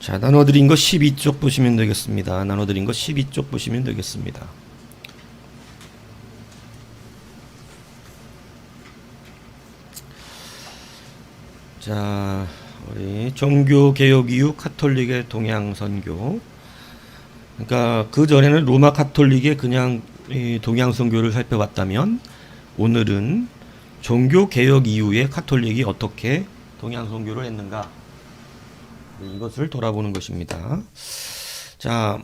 자, 나눠드린 거 12쪽 보시면 되겠습니다. 나눠드린 거 12쪽 보시면 되겠습니다. 자, 우리 종교개혁 이후 카톨릭의 동양선교. 그러니까 그 전에는 로마 카톨릭의 그냥 이 동양선교를 살펴봤다면, 오늘은 종교개혁 이후에 카톨릭이 어떻게 동양선교를 했는가, 이것을 돌아보는 것입니다. 자,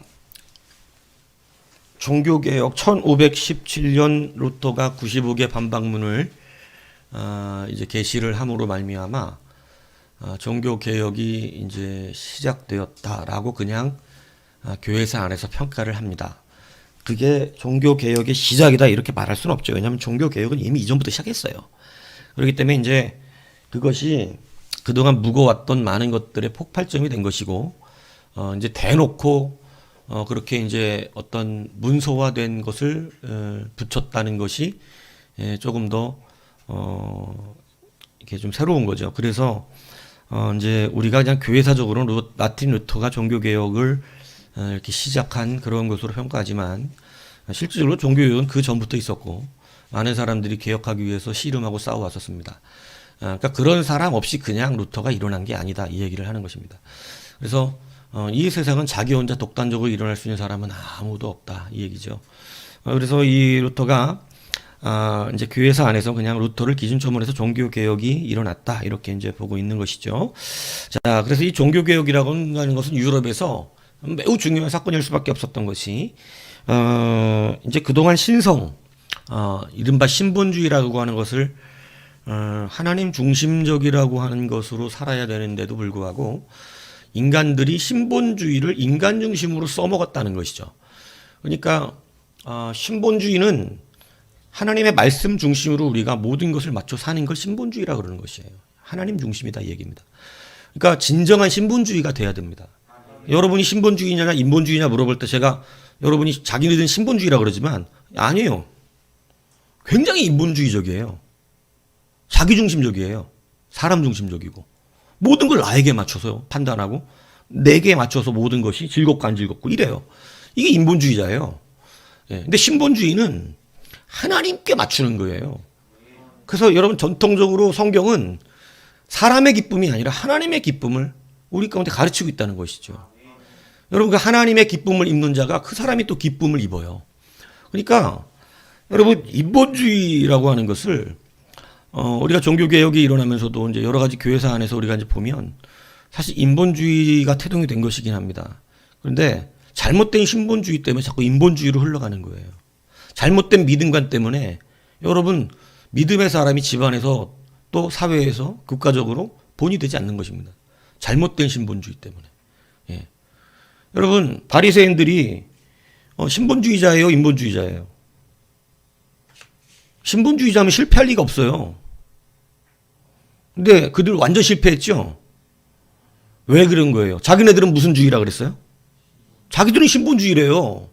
종교개혁 1517년 루터가 95개 반박문을 이제 게시를 함으로 말미암아 종교개혁이 이제 시작되었다라고 그냥 교회사 안에서 평가를 합니다. 그게 종교개혁의 시작이다 이렇게 말할 수는 없죠. 왜냐하면 종교개혁은 이미 이전부터 시작했어요. 그렇기 때문에 이제 그것이 그동안 묵어왔던 많은 것들의 폭발점이 된 것이고, 이제 대놓고 그렇게 이제 어떤 문서화된 것을 붙였다는 것이 조금 더 이렇게 좀 새로운 거죠. 그래서 이제 우리가 그냥 교회사적으로 마틴 루터가 종교개혁을 이렇게 시작한 그런 것으로 평가하지만, 실질적으로 종교개혁은 그 전부터 있었고 많은 사람들이 개혁하기 위해서 씨름하고 싸워왔었습니다. 그러니까 그런 사람 없이 그냥 루터가 일어난 게 아니다, 이 얘기를 하는 것입니다. 그래서 이 세상은 자기 혼자 독단적으로 일어날 수 있는 사람은 아무도 없다, 이 얘기죠. 그래서 이 루터가 이제 교회사 안에서 그냥 루터를 기준점으로 해서 종교개혁이 일어났다, 이렇게 이제 보고 있는 것이죠. 자, 그래서 이 종교개혁이라고 하는 것은 유럽에서 매우 중요한 사건일 수밖에 없었던 것이, 이제 그동안 신성, 이른바 신본주의라고 하는 것을 하나님 중심적이라고 하는 것으로 살아야 되는데도 불구하고 인간들이 신본주의를 인간 중심으로 써먹었다는 것이죠. 그러니까 신본주의는 하나님의 말씀 중심으로 우리가 모든 것을 맞춰 사는 걸 신본주의라고 그러는 것이에요. 하나님 중심이다, 이 얘기입니다. 그러니까 진정한 신본주의가 돼야 됩니다. 여러분이 신본주의냐 인본주의냐 물어볼 때 제가 여러분이 자기네들은 신본주의라고 그러지만 아니에요. 굉장히 인본주의적이에요. 자기중심적이에요. 사람 중심적이고 모든 걸 나에게 맞춰서 판단하고 내게 맞춰서 모든 것이 즐겁고 안 즐겁고 이래요. 이게 인본주의자예요. 근데 신본주의는 하나님께 맞추는 거예요. 그래서 여러분, 전통적으로 성경은 사람의 기쁨이 아니라 하나님의 기쁨을 우리 가운데 가르치고 있다는 것이죠. 여러분, 그 하나님의 기쁨을 입는 자가 그 사람이 또 기쁨을 입어요. 그러니까 여러분, 인본주의라고 하는 것을 우리가 종교개혁이 일어나면서도 이제 여러 가지 교회사 안에서 우리가 이제 보면 사실 인본주의가 태동이 된 것이긴 합니다. 그런데 잘못된 신본주의 때문에 자꾸 인본주의로 흘러가는 거예요. 잘못된 믿음관 때문에 여러분, 믿음의 사람이 집안에서 또 사회에서 국가적으로 본이 되지 않는 것입니다. 잘못된 신본주의 때문에. 예. 여러분, 바리새인들이 신본주의자예요, 인본주의자예요? 신본주의자면 실패할 리가 없어요. 근데 그들 완전 실패했죠. 왜 그런 거예요? 자기네들은 무슨 주의라 그랬어요? 자기들은 신본주의래요.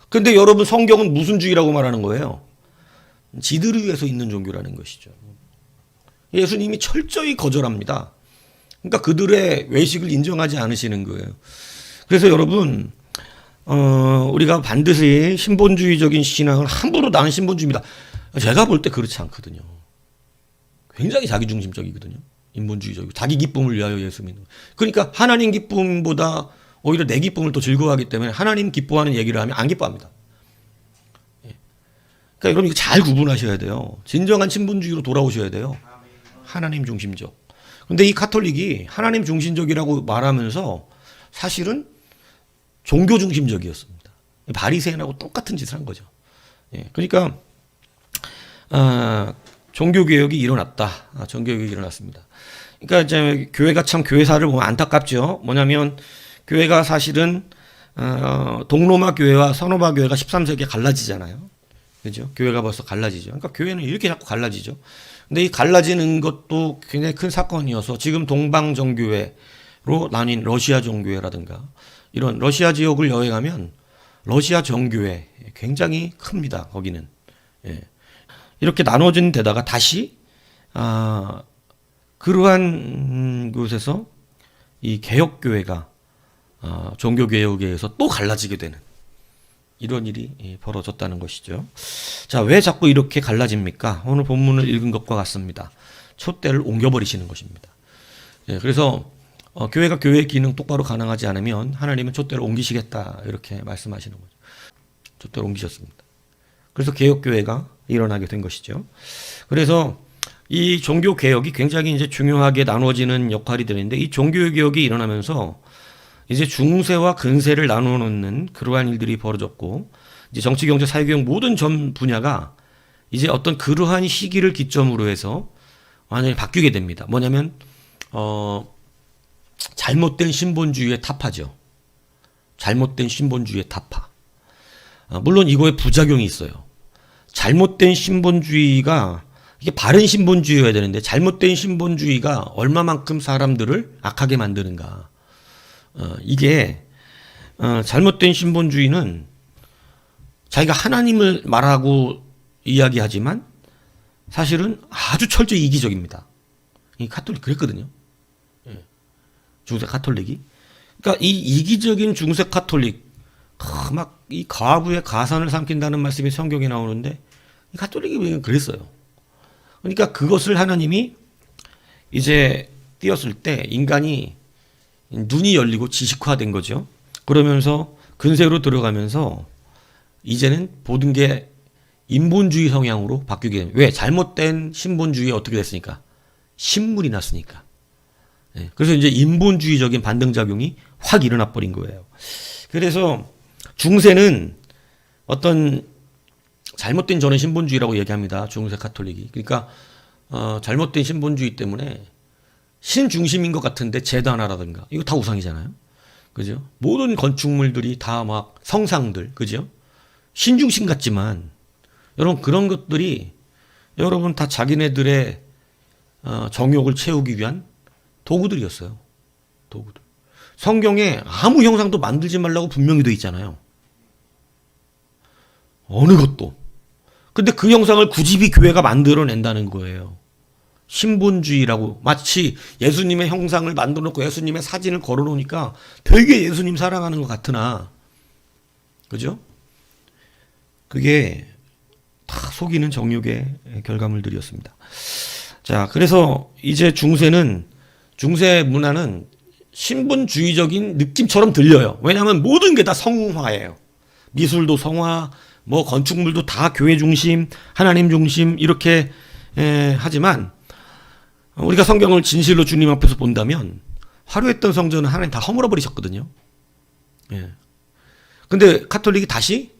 근데 여러분, 성경은 무슨 주의라고 말하는 거예요? 지들을 위해서 있는 종교라는 것이죠. 예수님이 철저히 거절합니다. 그러니까 그들의 외식을 인정하지 않으시는 거예요. 그래서 여러분, 우리가 반드시 신본주의적인 신앙을 함부로 나는 신본주의입니다. 제가 볼 때 그렇지 않거든요. 굉장히 자기중심적이거든요. 인본주의적이고 자기 기쁨을 위하여 예수 믿는 거예요. 그러니까 하나님 기쁨보다 오히려 내 기쁨을 더 즐거워하기 때문에 하나님 기뻐하는 얘기를 하면 안 기뻐합니다. 그러니까 여러분, 이거 잘 구분하셔야 돼요. 진정한 신본주의로 돌아오셔야 돼요. 하나님 중심적. 근데 이 카톨릭이 하나님 중심적이라고 말하면서 사실은 종교 중심적이었습니다. 바리새인하고 똑같은 짓을 한 거죠. 그러니까 종교개혁이 일어났다. 종교개혁이 일어났습니다. 그러니까 이제 교회가 참 교회사를 보면 안타깝죠. 뭐냐면 교회가 사실은 동로마 교회와 서로마 교회가 13세기에 갈라지잖아요. 그죠? 교회가 벌써 갈라지죠. 그러니까 교회는 이렇게 자꾸 갈라지죠. 근데 이 갈라지는 것도 굉장히 큰 사건이어서 지금 동방정교회로 나뉜 러시아 정교회라든가 이런 러시아 지역을 여행하면 러시아 정교회 굉장히 큽니다. 거기는. 이렇게 나눠진 데다가 다시 그러한 곳에서 이 개혁교회가 종교개혁에 의해서 또 갈라지게 되는 이런 일이 벌어졌다는 것이죠. 자, 왜 자꾸 이렇게 갈라집니까? 오늘 본문을 읽은 것과 같습니다. 촛대를 옮겨버리시는 것입니다. 그래서 교회가 교회의 기능 똑바로 가능하지 않으면 하나님은 촛대를 옮기시겠다 이렇게 말씀하시는 거죠. 촛대를 옮기셨습니다. 그래서 개혁교회가 일어나게 된 것이죠. 그래서 이 종교개혁이 굉장히 이제 중요하게 나누어지는 역할이 되는데 이 종교개혁이 일어나면서 이제 중세와 근세를 나누어 놓는 그러한 일들이 벌어졌고 이제 정치, 경제, 사회교육 모든 전 분야가 이제 어떤 그러한 시기를 기점으로 해서 완전히 바뀌게 됩니다. 뭐냐면 잘못된 신본주의의 타파죠. 잘못된 신본주의의 타파. 물론 이거에 부작용이 있어요. 잘못된 신본주의가 이게 바른 신본주의여야 되는데 잘못된 신본주의가 얼마만큼 사람들을 악하게 만드는가. 이게 잘못된 신본주의는 자기가 하나님을 말하고 이야기하지만 사실은 아주 철저히 이기적입니다. 이 카톨릭 그랬거든요. 중세 카톨릭이. 그러니까 이 이기적인 중세 카톨릭 막 이 과부의 가산을 삼킨다는 말씀이 성경에 나오는데 이 카톨릭이 그랬어요. 그러니까 그것을 하나님이 이제 띄었을 때 인간이 눈이 열리고 지식화된 거죠. 그러면서 근세로 들어가면서 이제는 모든 게 인본주의 성향으로 바뀌게 됩니다. 왜? 잘못된 신본주의에 어떻게 됐으니까? 신물이 났으니까. 그래서 이제 인본주의적인 반등작용이 확 일어나 버린 거예요. 그래서 중세는 어떤 잘못된 저는 신본주의라고 얘기합니다. 중세 카톨릭이. 그러니까 잘못된 신본주의 때문에 신 중심인 것 같은데 제도 하나라든가 이거 다 우상이잖아요. 그죠? 모든 건축물들이 다 막 성상들, 그죠? 신 중심 같지만 여러분 그런 것들이 여러분 다 자기네들의 정욕을 채우기 위한 도구들이었어요. 도구들. 성경에 아무 형상도 만들지 말라고 분명히 되어 있잖아요. 어느 것도. 근데 그 형상을 굳이 교회가 만들어낸다는 거예요. 신본주의라고 마치 예수님의 형상을 만들어 놓고 예수님의 사진을 걸어 놓으니까 되게 예수님 사랑하는 것 같으나 그죠? 그게 다 속이는 정욕의 결과물들이었습니다. 자, 그래서 이제 중세 문화는 신분주의적인 느낌처럼 들려요. 왜냐하면 모든 게 다 성화예요. 미술도 성화, 뭐 건축물도 다 교회 중심, 하나님 중심 이렇게 하지만 우리가 성경을 진실로 주님 앞에서 본다면 화려했던 성전은 하나님 다 허물어 버리셨거든요. 근데 카톨릭이 다시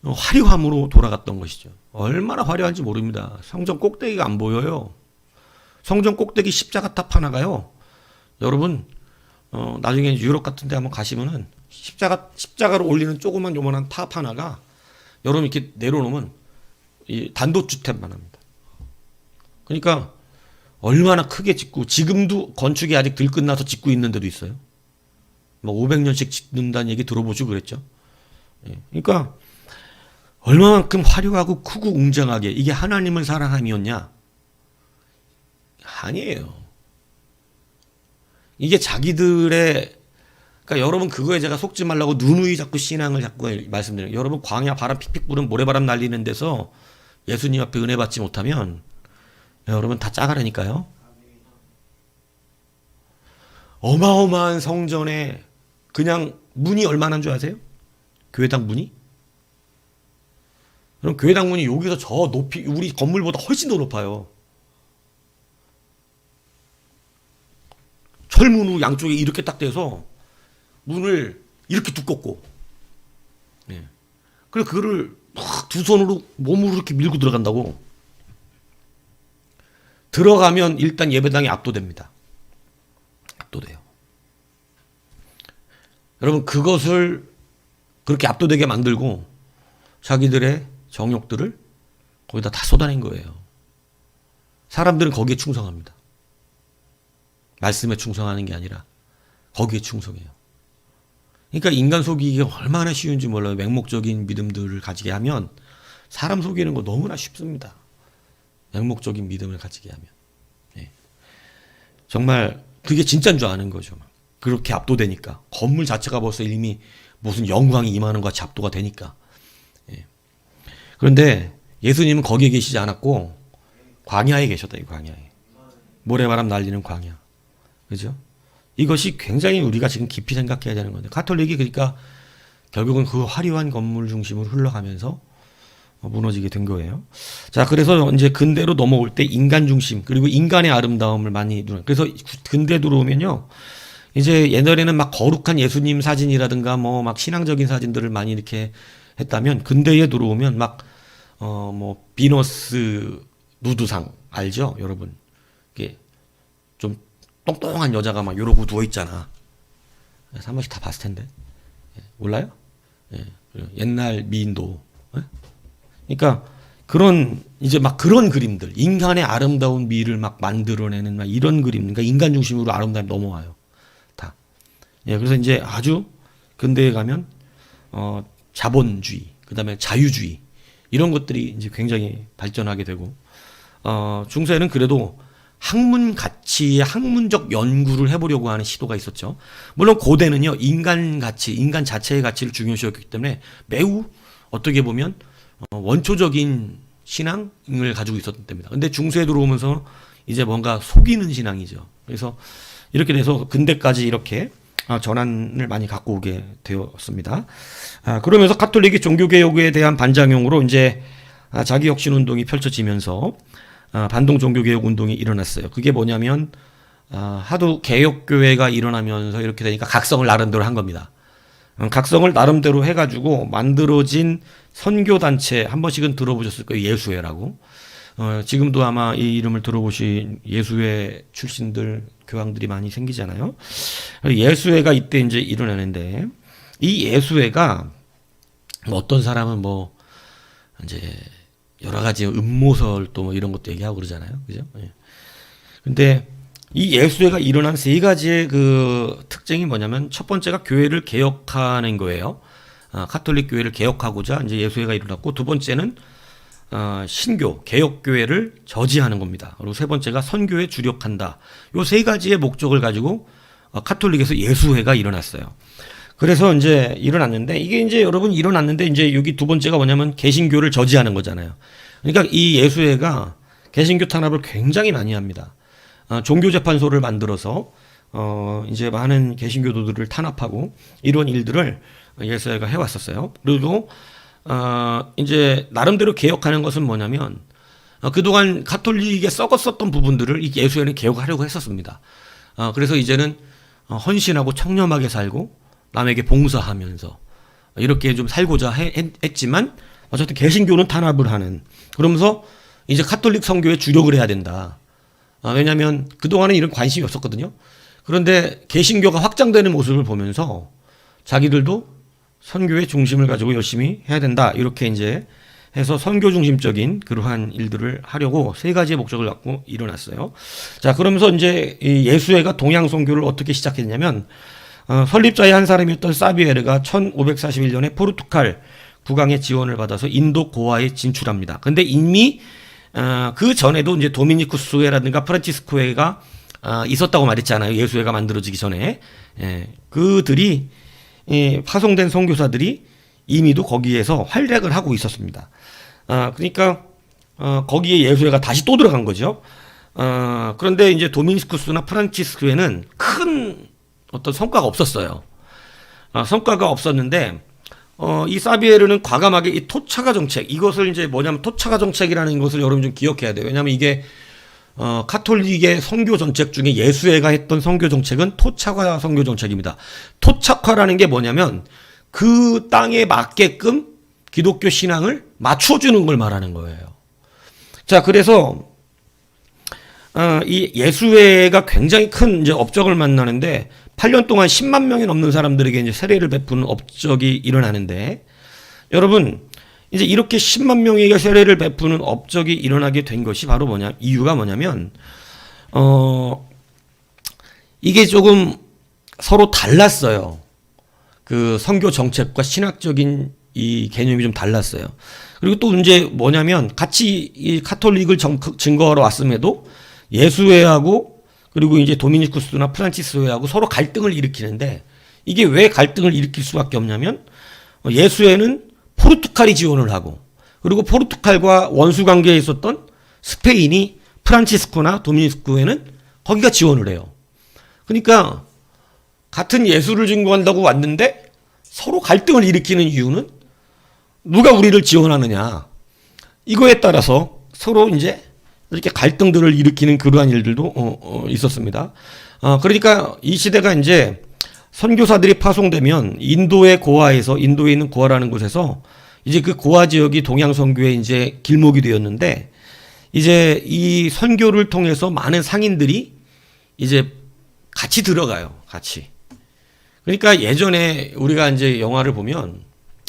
화려함으로 돌아갔던 것이죠. 얼마나 화려한지 모릅니다. 성전 꼭대기가 안 보여요. 성전 꼭대기 십자가 탑 하나가요. 여러분 나중에 유럽 같은 데 한번 가시면은 십자가로 올리는 조그만 요만한 탑 하나가 여러분 이렇게 내려놓으면 이 단독주택만 합니다. 그러니까 얼마나 크게 짓고 지금도 건축이 아직 덜 끝나서 짓고 있는 데도 있어요. 뭐 500년씩 짓는다는 얘기 들어보시고 그랬죠. 그러니까 얼마만큼 화려하고 크고 웅장하게 이게 하나님을 사랑함이었냐? 아니에요. 이게 자기들의 그러니까 여러분 그거에 제가 속지 말라고 누누이 자꾸 신앙을 자꾸 말씀드려요. 여러분 광야 바람 픽픽 부는 모래바람 날리는 데서 예수님 앞에 은혜 받지 못하면 여러분 다 짜가라니까요. 어마어마한 성전에 그냥 문이 얼마나 줄 아세요? 교회당 문이? 그럼 교회당 문이 여기서 저 높이 우리 건물보다 훨씬 더 높아요. 철문으로 양쪽에 이렇게 딱 돼서 문을 이렇게 두껍고 그래서 그거를 막 두 손으로 몸으로 이렇게 밀고 들어간다고. 들어가면 일단 예배당이 압도됩니다. 압도돼요. 여러분 그것을 그렇게 압도되게 만들고 자기들의 정욕들을 거기다 다 쏟아낸 거예요. 사람들은 거기에 충성합니다. 말씀에 충성하는 게 아니라 거기에 충성해요. 그러니까 인간 속이기가 얼마나 쉬운지 몰라요. 맹목적인 믿음들을 가지게 하면 사람 속이는 거 너무나 쉽습니다. 맹목적인 믿음을 가지게 하면. 정말 그게 진짜인 줄 아는 거죠. 그렇게 압도되니까. 건물 자체가 벌써 이미 무슨 영광이 임하는 것 같이 압도가 되니까. 예. 그런데 예수님은 거기에 계시지 않았고 광야에 계셨다. 이 광야에. 모래바람 날리는 광야. 그죠? 이것이 굉장히 우리가 지금 깊이 생각해야 되는 건데, 가톨릭이 그러니까 결국은 그 화려한 건물 중심으로 흘러가면서 무너지게 된 거예요. 자, 그래서 이제 근대로 넘어올 때 인간 중심, 그리고 인간의 아름다움을 많이 누려. 그래서 근대 들어오면요, 이제 옛날에는 막 거룩한 예수님 사진이라든가 뭐 막 신앙적인 사진들을 많이 이렇게 했다면, 근대에 들어오면 막 뭐 비너스 누드상 알죠, 여러분? 이게 좀 똥똥한 여자가 막 이러고 누워 있잖아. 그래서 한 번씩 다 봤을 텐데. 몰라요? 예. 옛날 미인도. 예? 그러니까 그런 이제 막 그런 그림들, 인간의 아름다운 미를 막 만들어내는 막 이런 그림, 그러니까 인간 중심으로 아름다움이 넘어와요. 다. 예. 그래서 이제 아주 근대에 가면 자본주의, 그다음에 자유주의 이런 것들이 이제 굉장히 발전하게 되고, 중세는 그래도 학문 가치의 학문적 연구를 해보려고 하는 시도가 있었죠. 물론 고대는요, 인간 가치, 인간 자체의 가치를 중요시했기 때문에 매우 어떻게 보면 원초적인 신앙을 가지고 있었기 때문이다. 근데 중세에 들어오면서 이제 뭔가 속이는 신앙이죠. 그래서 이렇게 돼서 근대까지 이렇게 전환을 많이 갖고 오게 되었습니다. 그러면서 가톨릭이 종교개혁에 대한 반작용으로 이제 자기혁신 운동이 펼쳐지면서 반동 종교개혁 운동이 일어났어요. 그게 뭐냐면 하도 개혁교회가 일어나면서 이렇게 되니까 각성을 나름대로 한 겁니다. 각성을 나름대로 해가지고 만들어진 선교단체 한 번씩은 들어보셨을 거예요. 예수회라고. 지금도 아마 이 이름을 들어보신 예수회 출신들 교황들이 많이 생기잖아요. 예수회가 이때 이제 일어나는데, 이 예수회가 어떤 사람은 뭐 이제 여러 가지 음모설 또 뭐 이런 것도 얘기하고 그러잖아요. 그죠? 예. 근데 이 예수회가 일어난 세 가지의 그 특징이 뭐냐면, 첫 번째가 교회를 개혁하는 거예요. 카톨릭 교회를 개혁하고자 이제 예수회가 일어났고, 두 번째는 신교, 개혁교회를 저지하는 겁니다. 그리고 세 번째가 선교에 주력한다. 요 세 가지의 목적을 가지고 카톨릭에서 예수회가 일어났어요. 그래서 이제 일어났는데, 이게 이제 여러분 일어났는데, 이제 여기 두 번째가 뭐냐면 개신교를 저지하는 거잖아요. 그러니까 이 예수회가 개신교 탄압을 굉장히 많이 합니다. 종교재판소를 만들어서 이제 많은 개신교도들을 탄압하고 이런 일들을 예수회가 해왔었어요. 그리고 이제 나름대로 개혁하는 것은 뭐냐면, 그동안 가톨릭에 썩었었던 부분들을 이 예수회는 개혁하려고 했었습니다. 그래서 이제는 헌신하고 청렴하게 살고 남에게 봉사하면서 이렇게 좀 살고자 했지만, 어쨌든 개신교는 탄압을 하는, 그러면서 이제 카톨릭 선교에 주력을 해야 된다. 왜냐하면 그동안은 이런 관심이 없었거든요. 그런데 개신교가 확장되는 모습을 보면서 자기들도 선교의 중심을 가지고 열심히 해야 된다. 이렇게 이제 해서 선교 중심적인 그러한 일들을 하려고 세 가지의 목적을 갖고 일어났어요. 자, 그러면서 이제 이 예수회가 동양 선교를 어떻게 시작했냐면, 설립자의 한 사람이었던 사비에르가 1541년에 포르투갈 국왕의 지원을 받아서 인도 고아에 진출합니다. 근데 이미 그 전에도 이제 도미니쿠스회라든가 프란치스코회가 있었다고 말했잖아요. 예수회가 만들어지기 전에. 그들이 파송된 선교사들이 이미도 거기에서 활약을 하고 있었습니다. 그러니까 거기에 예수회가 다시 또 들어간 거죠. 그런데 이제 도미니쿠스나 프란치스코회는 큰 어떤 성과가 없었어요. 성과가 없었는데, 이 사비에르는 과감하게 이 토차가 정책, 이것을 이제 뭐냐면 토차가 정책이라는 것을 여러분 좀 기억해야 돼요. 왜냐하면 이게 카톨릭의 선교 정책 중에 예수회가 했던 선교 정책은 토착화 선교 정책입니다. 토착화라는 게 뭐냐면 그 땅에 맞게끔 기독교 신앙을 맞춰주는 걸 말하는 거예요. 자, 그래서 이 예수회가 굉장히 큰 이제 업적을 만나는데, 8년 동안 10만 명이 넘는 사람들에게 이제 세례를 베푸는 업적이 일어나는데, 여러분 이제 이렇게 10만 명에게 세례를 베푸는 업적이 일어나게 된 것이 바로 이유가 뭐냐면, 이게 조금 서로 달랐어요. 그 선교 정책과 신학적인 이 개념이 좀 달랐어요. 그리고 또 이제 뭐냐면, 같이 이 카톨릭을 증거하러 왔음에도 예수회하고 그리고 이제 도미니쿠스나 프란치스코하고 서로 갈등을 일으키는데 이게 왜 갈등을 일으킬 수밖에 없냐면 예수회는 포르투갈이 지원을 하고 그리고 포르투갈과 원수 관계에 있었던 스페인이 프란치스코나 도미니쿠스교회는 거기가 지원을 해요. 그러니까 같은 예수를 증거한다고 왔는데 서로 갈등을 일으키는 이유는 누가 우리를 지원하느냐. 이거에 따라서 서로 이제 이렇게 갈등들을 일으키는 그러한 일들도 있었습니다. 그러니까 이 시대가 이제 선교사들이 파송되면 인도의 고아에서 인도에 있는 고아라는 곳에서 이제 그 고아 지역이 동양 선교의 이제 길목이 되었는데 이제 이 선교를 통해서 많은 상인들이 이제 같이 들어가요. 같이. 그러니까 예전에 우리가 이제 영화를 보면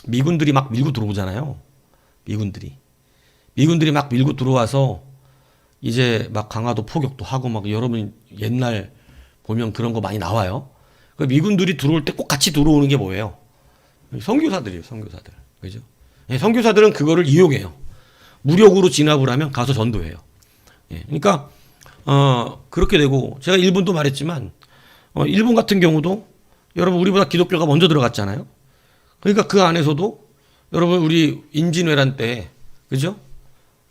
미군들이 막 밀고 들어오잖아요. 미군들이 막 밀고 들어와서 이제 막 강화도 포격도 하고 막 여러분 옛날 보면 그런 거 많이 나와요. 그 미군들이 들어올 때 꼭 같이 들어오는 게 뭐예요? 선교사들이에요, 선교사들. 그죠? 예, 선교사들은 그거를 이용해요. 무력으로 진압을 하면 가서 전도해요. 예, 그러니까, 그렇게 되고, 제가 일본도 말했지만, 일본 같은 경우도 여러분 우리보다 기독교가 먼저 들어갔잖아요. 그러니까 그 안에서도 여러분 우리 임진왜란 때, 그죠?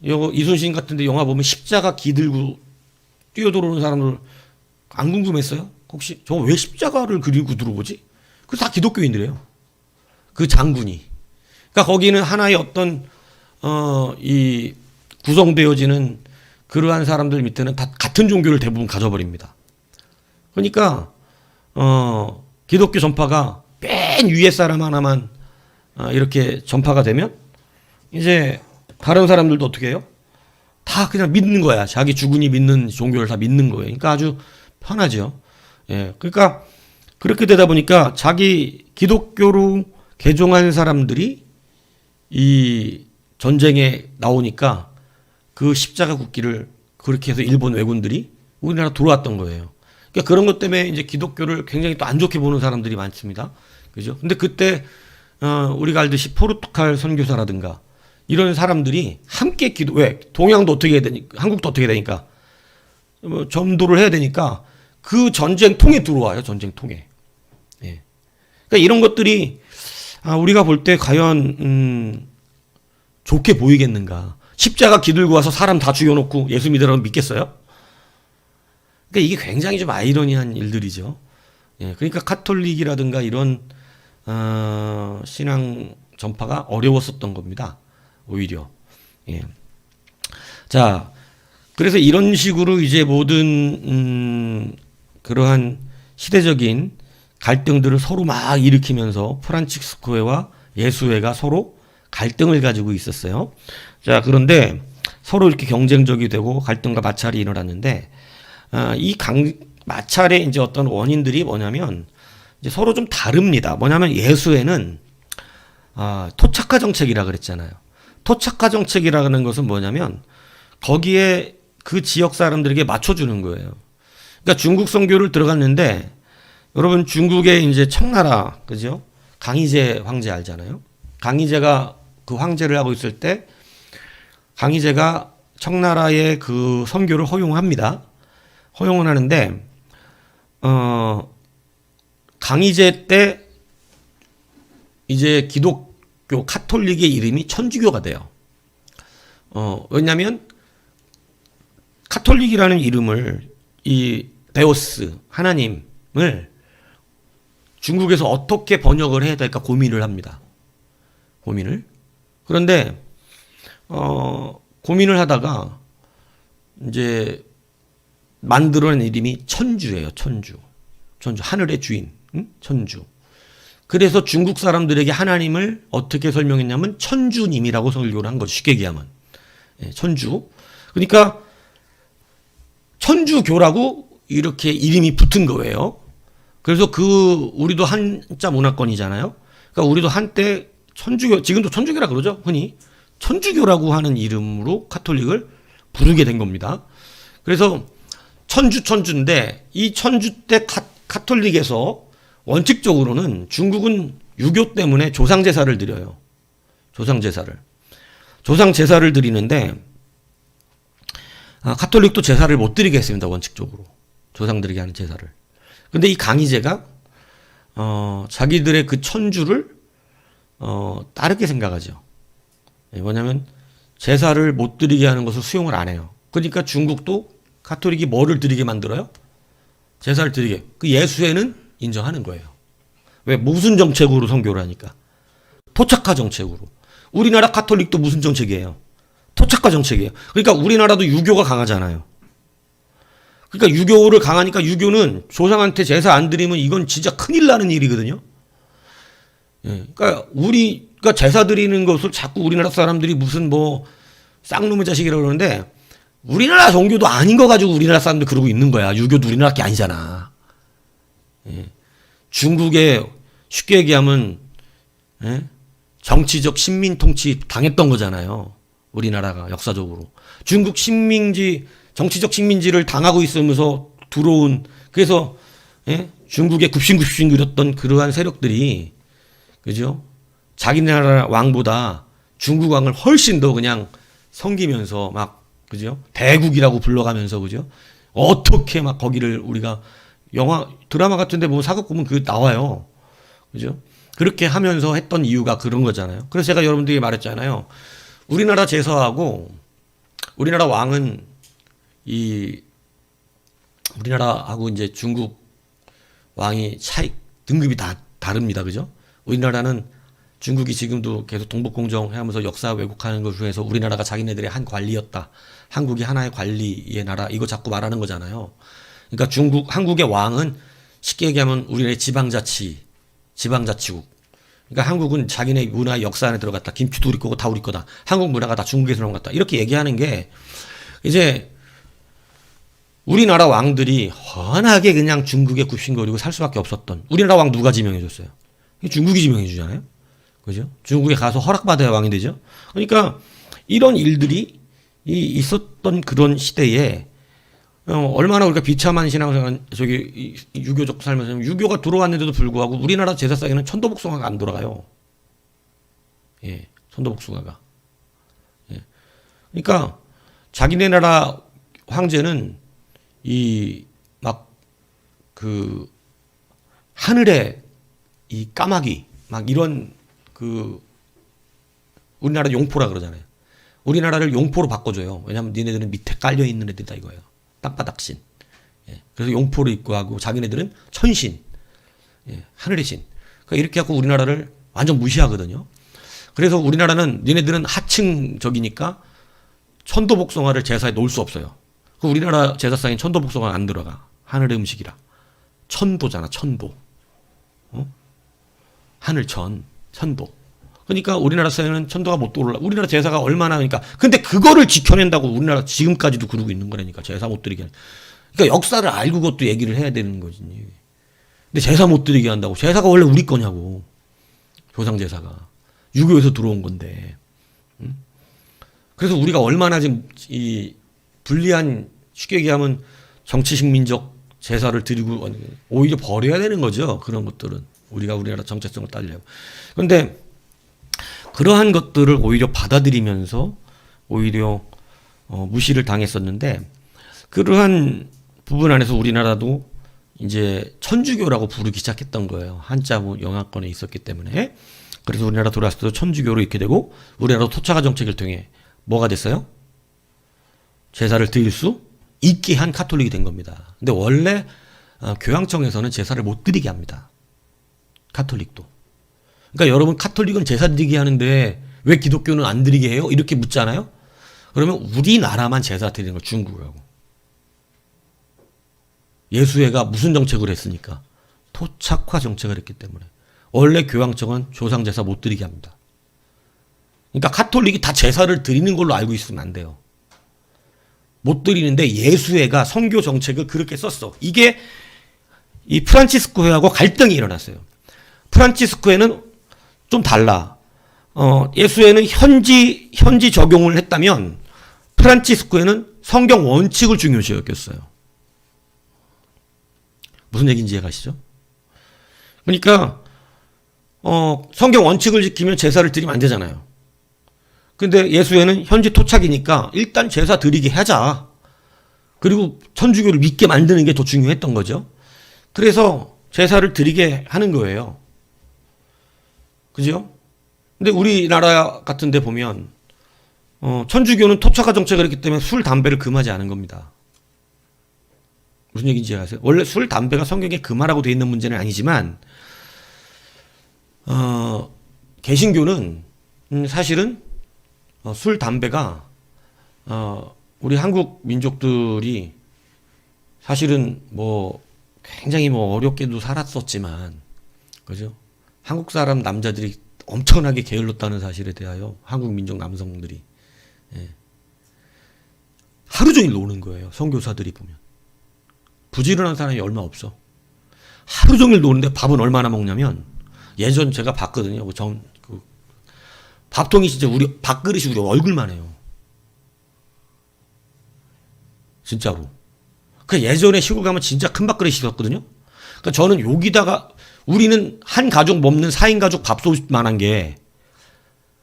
이순신 같은데 영화 보면 십자가 기 들고 뛰어들어오는 사람들 안 궁금했어요? 혹시 저 왜 십자가를 그리고 들어오지? 그 다 기독교인들이에요. 그 장군이. 그러니까 거기는 하나의 어떤 이 구성되어지는 그러한 사람들 밑에는 다 같은 종교를 대부분 가져버립니다. 그러니까 기독교 전파가 맨 위에 사람 하나만 이렇게 전파가 되면 이제 다른 사람들도 어떻게 해요? 다 그냥 믿는 거야. 자기 주군이 믿는 종교를 다 믿는 거예요. 그러니까 아주 편하죠. 예. 그러니까 그렇게 되다 보니까 자기 기독교로 개종한 사람들이 이 전쟁에 나오니까 그 십자가 굽기를 그렇게 해서 일본 왜군들이 우리나라 들어왔던 거예요. 그러니까 그런 것 때문에 이제 기독교를 굉장히 또 안 좋게 보는 사람들이 많습니다. 그죠? 근데 그때 우리가 알듯이 포르투갈 선교사라든가 이런 사람들이 함께 왜 동양도 어떻게 해야 되니까 한국도 어떻게 해야 되니까 전도를 해야 되니까 그 전쟁통에 들어와요. 전쟁통에. 예. 그러니까 이런 것들이 우리가 볼 때 과연 좋게 보이겠는가? 십자가 기들고 와서 사람 다 죽여놓고 예수 믿으라고 믿겠어요? 그러니까 이게 굉장히 좀 아이러니한 일들이죠. 예. 그러니까 카톨릭이라든가 이런 신앙 전파가 어려웠었던 겁니다. 오히려. 예. 자, 그래서 이런 식으로 이제 모든 그러한 시대적인 갈등들을 서로 막 일으키면서 프란치스코회와 예수회가 서로 갈등을 가지고 있었어요. 자, 그런데 서로 이렇게 경쟁적이 되고 갈등과 마찰이 일어났는데 이 마찰의 이제 어떤 원인들이 뭐냐면 이제 서로 좀 다릅니다. 뭐냐면 예수회는 토착화 정책이라 그랬잖아요. 토착화 정책이라는 것은 뭐냐면 거기에 그 지역 사람들에게 맞춰주는 거예요. 그러니까 중국 선교를 들어갔는데 여러분 중국의 이제 청나라 그죠? 강희제 황제 알잖아요. 강희제가 그 황제를 하고 있을 때 강희제가 청나라의 그 선교를 허용합니다. 허용을 하는데 강희제 때 이제 기독교 카톨릭의 이름이 천주교가 돼요. 왜냐하면 카톨릭이라는 이름을 이 데오스 하나님을 중국에서 어떻게 번역을 해야 될까 고민을 합니다. 고민을. 그런데 고민을 하다가 이제 만들어낸 이름이 천주예요. 천주. 하늘의 주인. 천주. 그래서 중국 사람들에게 하나님을 어떻게 설명했냐면 천주님이라고 설교를 한 거죠. 쉽게 얘기하면. 천주. 그러니까 천주교라고 이렇게 이름이 붙은 거예요. 그래서 우리도 한자 문화권이잖아요. 그러니까 우리도 한때 천주교, 지금도 천주교라 그러죠. 흔히. 천주교라고 하는 이름으로 카톨릭을 부르게 된 겁니다. 그래서 천주인데 이 천주 때 카톨릭에서 원칙적으로는 중국은 유교 때문에 조상제사를 드려요. 조상제사를 드리는데 카톨릭도 제사를 못 드리게 했습니다. 원칙적으로. 조상들에게 하는 제사를. 근데 이 강희제가 자기들의 그 천주를 다르게 생각하죠. 뭐냐면 제사를 못 드리게 하는 것을 수용을 안 해요. 그러니까 중국도 가톨릭이 뭐를 드리게 만들어요? 제사를 드리게. 그 예수회는 인정하는 거예요. 왜? 무슨 정책으로 선교를 하니까? 토착화 정책으로. 우리나라 가톨릭도 무슨 정책이에요? 토착화 정책이에요. 그러니까 우리나라도 유교가 강하잖아요. 그러니까 유교를 강하니까 유교는 조상한테 제사 안 드리면 이건 진짜 큰일 나는 일이거든요. 예. 그러니까 우리가 제사 드리는 것을 자꾸 우리나라 사람들이 무슨 뭐 쌍놈의 자식이라고 그러는데 우리나라 종교도 아닌 거 가지고 우리나라 사람들 그러고 있는 거야. 유교도 우리나라 게 아니잖아. 예. 중국에 쉽게 얘기하면 예? 정치적 식민 통치 당했던 거잖아요. 우리나라가 역사적으로. 중국 식민지 정치적 식민지를 당하고 있으면서 들어온 그래서 예? 중국에 굽신굽신 그렸던 그러한 세력들이 그죠? 자기네 나라 왕보다 중국 왕을 훨씬 더 그냥 섬기면서 막 그죠? 대국이라고 불러가면서 그죠? 어떻게 막 거기를 우리가 영화 드라마 같은데 보면 사극 보면 그 나와요. 그죠? 그렇게 하면서 했던 이유가 그런 거잖아요. 그래서 제가 여러분들이 말했잖아요. 우리나라 제사하고 우리나라 왕은 이 우리나라하고 이제 중국 왕이 차이 등급이 다 다릅니다. 그죠? 우리나라는 중국이 지금도 계속 동북공정 하면서 역사 왜곡하는 것 중에서 우리나라가 자기네들의 한 관리였다. 한국이 하나의 관리의 나라 이거 자꾸 말하는 거잖아요. 그러니까 한국의 왕은 쉽게 얘기하면 우리나라의 지방자치국. 그러니까 한국은 자기네 문화 역사 안에 들어갔다. 김치도 우리 거고 다 우리 거다. 한국 문화가 다 중국에서 나온 것 같다. 이렇게 얘기하는 게 이제 우리나라 왕들이 워낙에 그냥 중국에 굽신거리고 살 수밖에 없었던 우리나라 왕 누가 지명해줬어요? 중국이 지명해주잖아요. 그죠? 중국에 가서 허락받아야 왕이 되죠. 그러니까 이런 일들이 있었던 그런 시대에 얼마나 우리가 비참한 신앙생활 저기 유교적 살면서 유교가 들어왔는데도 불구하고 우리나라 제사상에는 천도복숭아가 안 돌아가요. 예, 천도복숭아가. 예. 그러니까 자기네 나라 황제는 이 막 그 하늘에 이 까마귀 막 이런 그 우리나라 용포라 그러잖아요. 우리나라를 용포로 바꿔줘요. 왜냐하면 니네들은 밑에 깔려 있는 애들이다 이거예요. 땅바닥신. 예. 그래서 용포를 입고 하고 자기네들은 천신. 예. 하늘의 신. 그러니까 이렇게 하고 우리나라를 완전 무시하거든요. 그래서 우리나라는 니네들은 하층적이니까 천도복숭아를 제사에 놓을 수 없어요. 그 우리나라 제사상에 천도복숭아 안 들어가. 하늘의 음식이라. 천도잖아, 천도. 하늘천, 천도. 그러니까 우리나라 사회는 천도가 못 올라. 우리나라 제사가 얼마나 하니까. 근데 그거를 지켜낸다고 우리나라 지금까지도 그러고 있는 거라니까. 제사 못 드리게. 그러니까 역사를 알고 그것도 얘기를 해야 되는 거지. 근데 제사 못 드리게 한다고. 제사가 원래 우리 거냐고. 조상 제사가. 유교에서 들어온 건데. 그래서 우리가 얼마나 지금 이 불리한 쉽게 얘기하면 정치식 민족 제사를 드리고 오히려 버려야 되는 거죠. 그런 것들은. 우리가 우리나라 정체성을 따지려고. 그런데 그러한 것들을 오히려 받아들이면서 오히려 무시를 당했었는데 그러한 부분 안에서 우리나라도 이제 천주교라고 부르기 시작했던 거예요. 한자 영향권에 있었기 때문에. 그래서 우리나라 들어왔을 때도 천주교로 있게 되고 우리나라도 토착화 정책을 통해 뭐가 됐어요? 제사를 드릴 수 있게 한 가톨릭이 된 겁니다. 근데 원래 교황청에서는 제사를 못 드리게 합니다. 가톨릭도. 그러니까 여러분 가톨릭은 제사 드리게 하는데 왜 기독교는 안 드리게 해요? 이렇게 묻잖아요. 그러면 우리나라만 제사 드리는 걸 중국하고. 예수회가 무슨 정책을 했으니까? 토착화 정책을 했기 때문에. 원래 교황청은 조상 제사 못 드리게 합니다. 그러니까 가톨릭이 다 제사를 드리는 걸로 알고 있으면 안 돼요. 못 드리는데 예수회가 선교 정책을 그렇게 썼어. 이게 이 프란치스코 회하고 갈등이 일어났어요. 프란치스코회는 좀 달라. 예수회는 현지 적용을 했다면 프란치스코회는 성경 원칙을 중요시 여겼어요. 무슨 얘기인지 이해가시죠? 그러니까 성경 원칙을 지키면 제사를 드리면 안 되잖아요. 근데 예수회는 현지 토착이니까 일단 제사 드리게 하자. 그리고 천주교를 믿게 만드는 게 더 중요했던 거죠. 그래서 제사를 드리게 하는 거예요. 그죠? 근데 우리나라 같은 데 보면 천주교는 토착화 정책을 했기 때문에 술, 담배를 금하지 않은 겁니다. 무슨 얘기인지 아세요? 원래 술, 담배가 성경에 금하라고 되어 있는 문제는 아니지만 개신교는 사실은 술, 담배가 우리 한국 민족들이 사실은 뭐 굉장히 뭐 어렵게도 살았었지만, 그죠? 한국 사람 남자들이 엄청나게 게을렀다는 사실에 대하여 한국 민족 남성들이 하루 종일 노는 거예요. 선교사들이 보면 부지런한 사람이 얼마 없어. 하루 종일 노는데 밥은 얼마나 먹냐면, 예전 제가 봤거든요. 밥통이 진짜 우리 밥그릇이 우리 얼굴만 해요. 진짜로. 그 예전에 시골 가면 진짜 큰 밥그릇이 있었거든요. 그러니까 저는 여기다가 우리는 한 가족 먹는 4인 가족 밥솥만한 게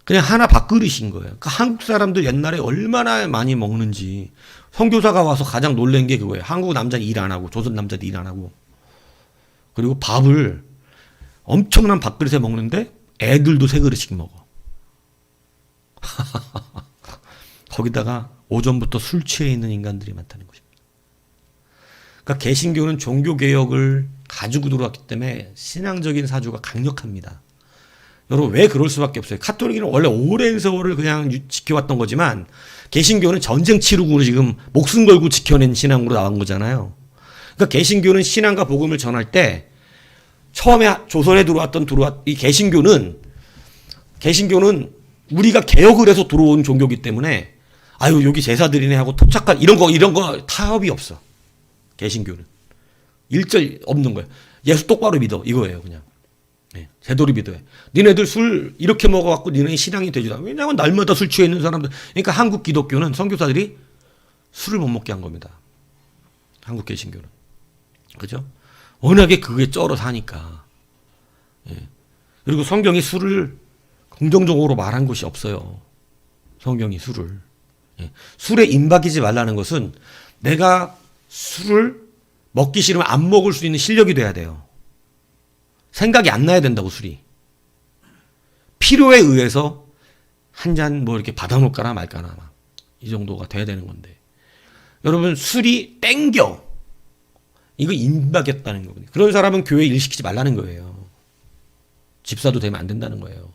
그냥 하나 밥그릇인 거예요. 그러니까 한국 사람들 옛날에 얼마나 많이 먹는지 선교사가 와서 가장 놀란 게 그거예요. 한국 남자는 일 안 하고 조선 남자도 일 안 하고, 그리고 밥을 엄청난 밥그릇에 먹는데 애들도 3그릇씩 먹어. 거기다가 오전부터 술 취해 있는 인간들이 많다는 것입니다. 그러니까 개신교는 종교개혁을 가지고 들어왔기 때문에 신앙적인 사주가 강력합니다. 여러분, 왜 그럴 수밖에 없어요? 카톨릭은 원래 오랜 세월을 그냥 지켜왔던 거지만 개신교는 전쟁 치르고 지금 목숨 걸고 지켜낸 신앙으로 나온 거잖아요. 그러니까 개신교는 신앙과 복음을 전할 때 처음에 조선에 들어왔던 이 개신교는 우리가 개혁을 해서 들어온 종교이기 때문에 아유 여기 제사드리네 하고 토착한 이런 거 타협이 없어. 개신교는 일절 없는 거예요. 예수 똑바로 믿어 이거예요. 그냥 제대로 믿어요. 니네들 술 이렇게 먹어갖고 니네 신앙이 되지도 않아. 왜냐하면 날마다 술 취해 있는 사람들. 그러니까 한국 기독교는 선교사들이 술을 못 먹게 한 겁니다. 한국 개신교는. 그죠? 워낙에 그게 쩔어 사니까. 그리고 성경이 술을 긍정적으로 말한 것이 없어요. 성경이 술을. 술에 임박이지 말라는 것은 내가 술을 먹기 싫으면 안 먹을 수 있는 실력이 돼야 돼요. 생각이 안 나야 된다고, 술이. 필요에 의해서 한 잔 뭐 이렇게 받아놓을까나 말까나 막 이 정도가 돼야 되는 건데. 여러분, 술이 땡겨. 이거 임박했다는 거거든요. 그런 사람은 교회에 일 시키지 말라는 거예요. 집사도 되면 안 된다는 거예요.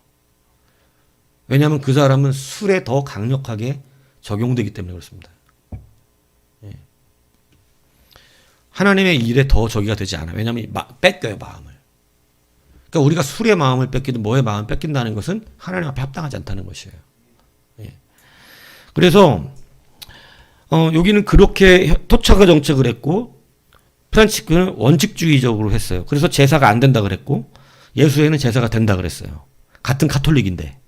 왜냐하면 그 사람은 술에 더 강력하게 적용되기 때문에 그렇습니다. 하나님의 일에 더 저기가 되지 않아요. 왜냐하면 뺏겨요, 마음을. 그러니까 우리가 술의 마음을 뺏기든 뭐의 마음을 뺏긴다는 것은 하나님 앞에 합당하지 않다는 것이에요. 그래서 여기는 그렇게 토착화 정책을 했고, 프란치스코는 원칙주의적으로 했어요. 그래서 제사가 안 된다 그랬고, 예수회는 제사가 된다 그랬어요. 같은 카톨릭인데,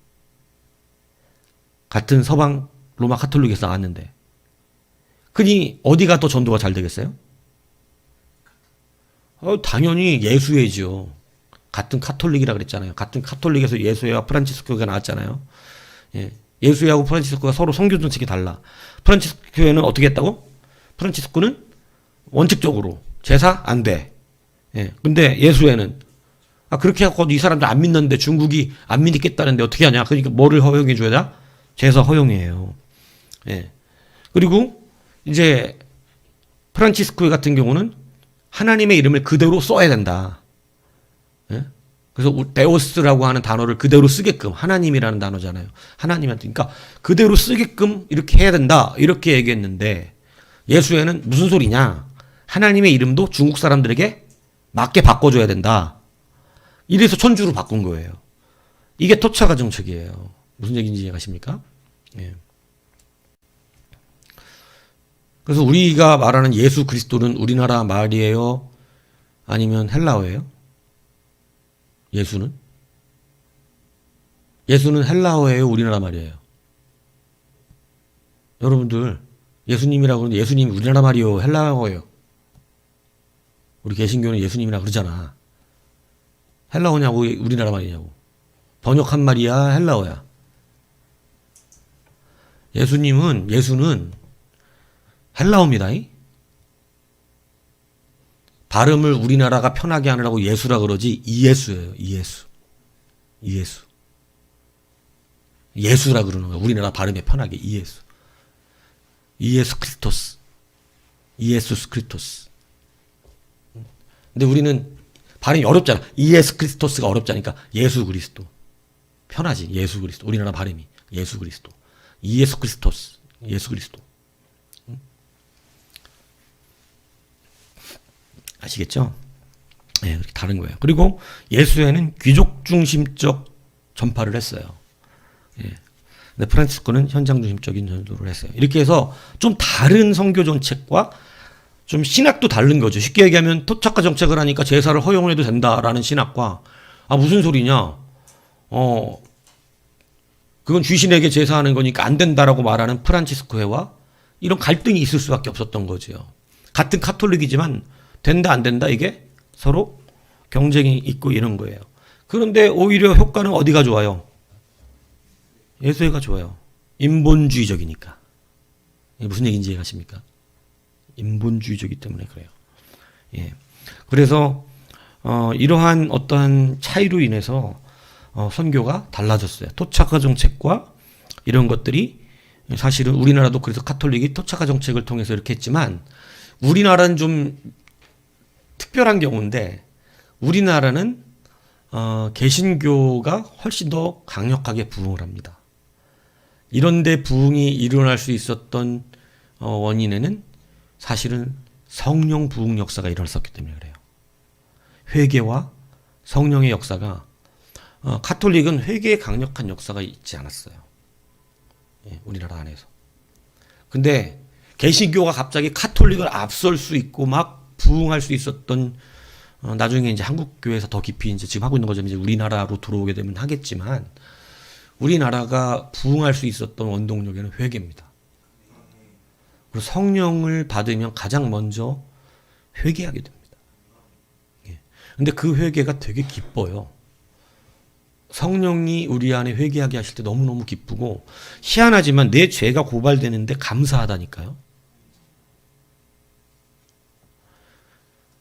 같은 서방 로마 카톨릭에서 나왔는데, 그니 어디가 더 전도가 잘 되겠어요? 당연히 예수회죠. 같은 카톨릭이라 그랬잖아요. 같은 카톨릭에서 예수회와 프란치스코가 나왔잖아요. 예수회하고 프란치스코가 서로 선교 정책이 달라. 프란치스코회는 어떻게 했다고? 프란치스코는 원칙적으로 제사 안 돼. 근데 예수회는 그렇게 해갖고 이 사람들 안 믿는데 중국이 안 믿겠다는데 어떻게 하냐? 그러니까 뭐를 허용해 줘야 돼? 제사 허용이에요. 그리고 이제 프란치스코회 같은 경우는 하나님의 이름을 그대로 써야 된다. 그래서 데오스라고 하는 단어를 그대로 쓰게끔, 하나님이라는 단어잖아요. 하나님한테. 그러니까 그대로 쓰게끔 이렇게 해야 된다. 이렇게 얘기했는데, 예수회는 무슨 소리냐? 하나님의 이름도 중국 사람들에게 맞게 바꿔줘야 된다. 이래서 천주로 바꾼 거예요. 이게 토착화 정책이에요. 무슨 얘기인지 이해가십니까? 그래서 우리가 말하는 예수 그리스도는 우리나라 말이에요? 아니면 헬라어예요? 예수는 헬라어예요? 우리나라 말이에요? 여러분들, 예수님이라고 하는데 예수님이 우리나라 말이요? 헬라어예요? 우리 개신교는 예수님이라고 그러잖아. 헬라어냐고 우리나라 말이냐고. 번역한 말이야? 헬라어야? 예수는 헬라어입니다. 발음을 우리나라가 편하게 하느라고 예수라 그러지 이예수예요. 이예수. 이예수. 예수라 그러는 거야. 우리나라 발음에 편하게 이예수. 이예수 크리스토스. 이예수스 크리스토스. 근데 우리는 발음이 어렵잖아. 이예수 크리스토스가 어렵잖으니까 예수 그리스도. 편하지. 예수 그리스도. 우리나라 발음이 예수 그리스도. 이예수 크리스토스. 예수 그리스도. 아시겠죠? 네, 그렇게 다른 거예요. 그리고 예수회는 귀족 중심적 전파를 했어요. 예. 근데 프란치스코는 현장 중심적인 전도를 했어요. 이렇게 해서 좀 다른 선교 정책과 좀 신학도 다른 거죠. 쉽게 얘기하면 토착화 정책을 하니까 제사를 허용을 해도 된다라는 신학과 무슨 소리냐? 그건 귀신에게 제사하는 거니까 안 된다라고 말하는 프란치스코회와 이런 갈등이 있을 수밖에 없었던 거죠. 같은 카톨릭이지만 된다 안 된다 이게 서로 경쟁이 있고 이런 거예요. 그런데 오히려 효과는 어디가 좋아요? 예수회가 좋아요. 인본주의적이니까. 이게 무슨 얘기인지 이해하십니까? 인본주의적이기 때문에 그래요. 예. 그래서 이러한 어떠한 차이로 인해서 선교가 달라졌어요. 토착화 정책과 이런 것들이 사실은 우리나라도 그래서 카톨릭이 토착화 정책을 통해서 이렇게 했지만 우리나라는 좀 특별한 경우인데 우리나라는 개신교가 훨씬 더 강력하게 부흥을 합니다. 이런데 부흥이 일어날 수 있었던 원인에는 사실은 성령 부흥 역사가 일어났었기 때문에 그래요. 회개와 성령의 역사가 카톨릭은 회개에 강력한 역사가 있지 않았어요. 예, 우리나라 안에서. 근데 개신교가 갑자기 카톨릭을 앞설 수 있고 막 부흥할 수 있었던 나중에 이제 한국 교회에서 더 깊이 이제 지금 하고 있는 거죠. 이제 우리나라로 들어오게 되면 하겠지만 우리나라가 부흥할 수 있었던 원동력에는 회개입니다. 그리고 성령을 받으면 가장 먼저 회개하게 됩니다. 예. 근데 그 회개가 되게 기뻐요. 성령이 우리 안에 회개하게 하실 때 너무너무 기쁘고 희한하지만 내 죄가 고발되는데 감사하다니까요.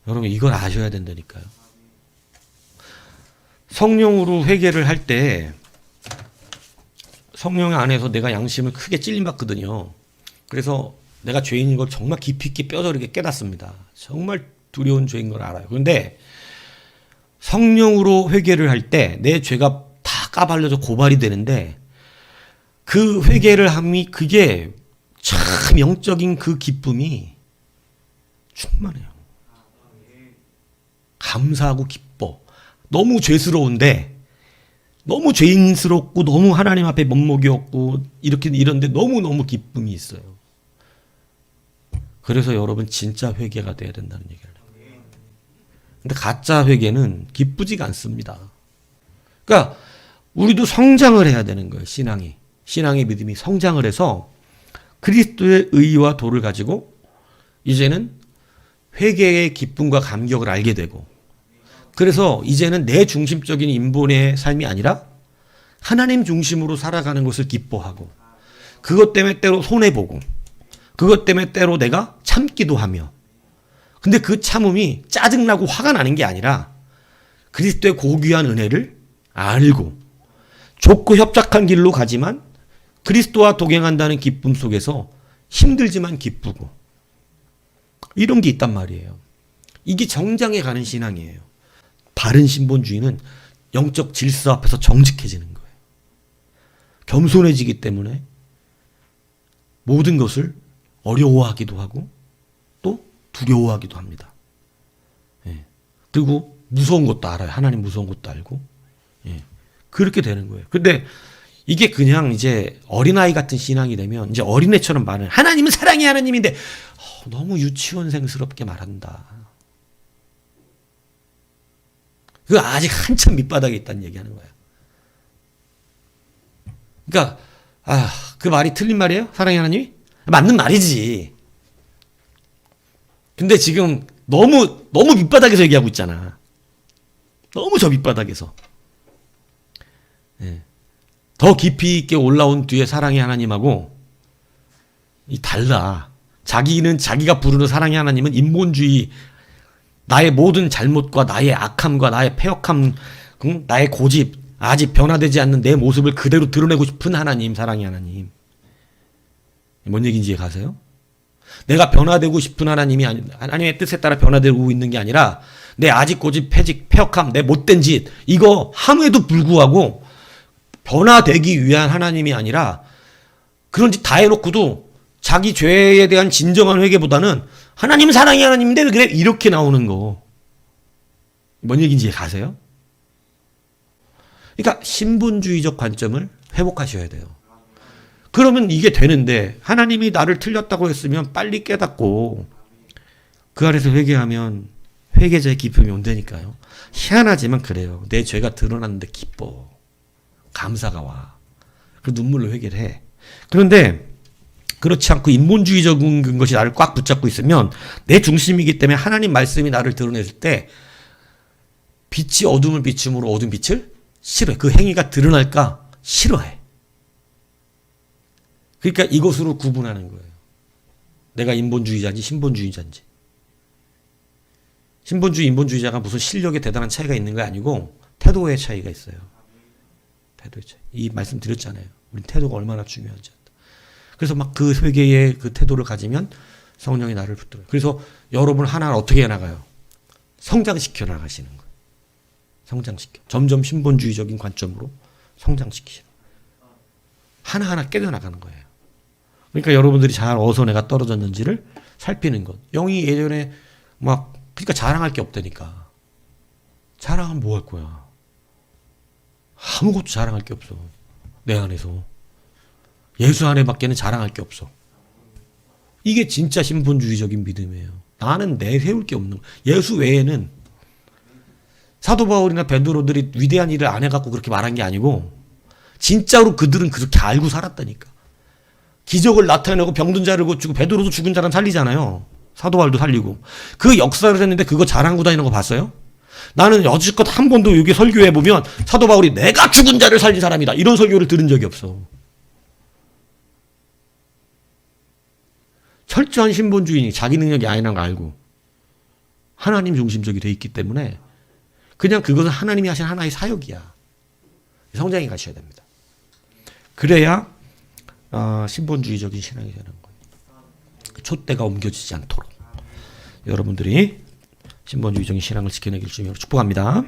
여러분 이걸 아셔야 된다니까요. 성령으로 회개를 할 때 성령 안에서 내가 양심을 크게 찔림받거든요. 그래서 내가 죄인인 걸 정말 깊이 있게 뼈저리게 깨닫습니다. 정말 두려운 죄인 걸 알아요. 그런데 성령으로 회개를 할 때 내 죄가 다 까발려져 고발이 되는데 그 회개를 함이 그게 참 영적인 그 기쁨이 충만해요. 감사하고 기뻐. 너무 죄스러운데 너무 죄인스럽고 너무 하나님 앞에 못목이 없고 이런데 너무너무 기쁨이 있어요. 그래서 여러분 진짜 회개가 돼야 된다는 얘기를 해요. 근데 가짜 회개는 기쁘지가 않습니다. 그러니까 우리도 성장을 해야 되는 거예요. 신앙의 믿음이 성장을 해서 그리스도의 의와 도를 가지고 이제는 회개의 기쁨과 감격을 알게 되고 그래서 이제는 내 중심적인 인본의 삶이 아니라 하나님 중심으로 살아가는 것을 기뻐하고 그것 때문에 때로 손해보고 그것 때문에 때로 내가 참기도 하며 근데 그 참음이 짜증나고 화가 나는 게 아니라 그리스도의 고귀한 은혜를 알고 좁고 협착한 길로 가지만 그리스도와 동행한다는 기쁨 속에서 힘들지만 기쁘고 이런 게 있단 말이에요. 이게 정장에 가는 신앙이에요. 바른 신본주의는 영적 질서 앞에서 정직해지는 거예요. 겸손해지기 때문에 모든 것을 어려워하기도 하고 또 두려워하기도 합니다. 예. 그리고 무서운 것도 알아요. 하나님 무서운 것도 알고. 예. 그렇게 되는 거예요. 근데 이게 그냥 이제 어린아이 같은 신앙이 되면 이제 어린애처럼 말을 하나님은 사랑의 하나님인데 너무 유치원생스럽게 말한다. 그 아직 한참 밑바닥에 있다는 얘기하는 거예요. 그러니까 그 말이 틀린 말이에요? 사랑의 하나님이? 맞는 말이지. 근데 지금 너무 밑바닥에서 얘기하고 있잖아. 너무 저 밑바닥에서. 예. 더 깊이 있게 올라온 뒤에 사랑의 하나님하고 달라. 자기가 부르는 사랑의 하나님은 인본주의 나의 모든 잘못과 나의 악함과 나의 패역함, 나의 고집, 아직 변화되지 않는 내 모습을 그대로 드러내고 싶은 하나님, 사랑의 하나님. 뭔 얘기인지 이해 가세요? 내가 변화되고 싶은 하나님이 하나님의 뜻에 따라 변화되고 있는 게 아니라 내 아직 고집, 패역함, 내 못된 짓 이거 함에도 불구하고 변화되기 위한 하나님이 아니라 그런 짓 다 해놓고도 자기 죄에 대한 진정한 회개보다는 하나님은 사랑의 하나님인데 왜 그래? 이렇게 나오는 거. 뭔 얘기인지 이해 가세요? 그러니까 신분주의적 관점을 회복하셔야 돼요. 그러면 이게 되는데 하나님이 나를 틀렸다고 했으면 빨리 깨닫고 그 안에서 회개하면 회개자의 기쁨이 온다니까요. 희한하지만 그래요. 내 죄가 드러났는데 기뻐. 감사가 와. 그 눈물로 회개를 해. 그런데 그렇지 않고 인본주의적인 것이 나를 꽉 붙잡고 있으면 내 중심이기 때문에 하나님 말씀이 나를 드러냈을 때 빛이 어둠을 비춤으로 어두운 빛을 싫어해. 그 행위가 드러날까 싫어해. 그러니까 이것으로 구분하는 거예요. 내가 인본주의자인지 신본주의자인지. 신본주의, 인본주의자가 무슨 실력에 대단한 차이가 있는 게 아니고 태도의 차이가 있어요. 태도의 차이. 이 말씀 드렸잖아요. 우리 태도가 얼마나 중요한지. 그래서 막 그 회개의 그 태도를 가지면 성령이 나를 붙들어요. 그래서 여러분 하나를 어떻게 해나가요? 성장시켜 나가시는 거예요. 성장시켜. 점점 신본주의적인 관점으로 성장시키시는 거예요. 하나하나 깨져나가는 거예요. 그러니까 여러분들이 잘 어디서 내가 떨어졌는지를 살피는 것. 영이 예전에 막 그러니까 자랑할 게 없다니까. 자랑하면 뭐 할 거야? 아무것도 자랑할 게 없어. 내 안에서. 예수 안에밖에는 자랑할 게 없어. 이게 진짜 신본주의적인 믿음이에요. 나는 내세울 게 없는 거야. 예수 외에는 사도 바울이나 베드로들이 위대한 일을 안 해갖고 그렇게 말한 게 아니고 진짜로 그들은 그렇게 알고 살았다니까. 기적을 나타내고 병든 자를 고치고 베드로도 죽은 사람 살리잖아요. 사도 바울도 살리고. 그 역사를 했는데 그거 자랑하고 다니는 거 봤어요? 나는 여지껏 한 번도 여기 설교해 보면 사도 바울이 내가 죽은 자를 살린 사람이다 이런 설교를 들은 적이 없어. 철저한 신본주의니 자기 능력이 아니라는 걸 알고 하나님 중심적이 돼 있기 때문에 그냥 그것은 하나님이 하신 하나의 사역이야. 성장해 가셔야 됩니다. 그래야 신본주의적인 신앙이 되는 거예요. 촛대가 옮겨지지 않도록 여러분들이 신본주의적인 신앙을 지켜내길 주님으로 축복합니다.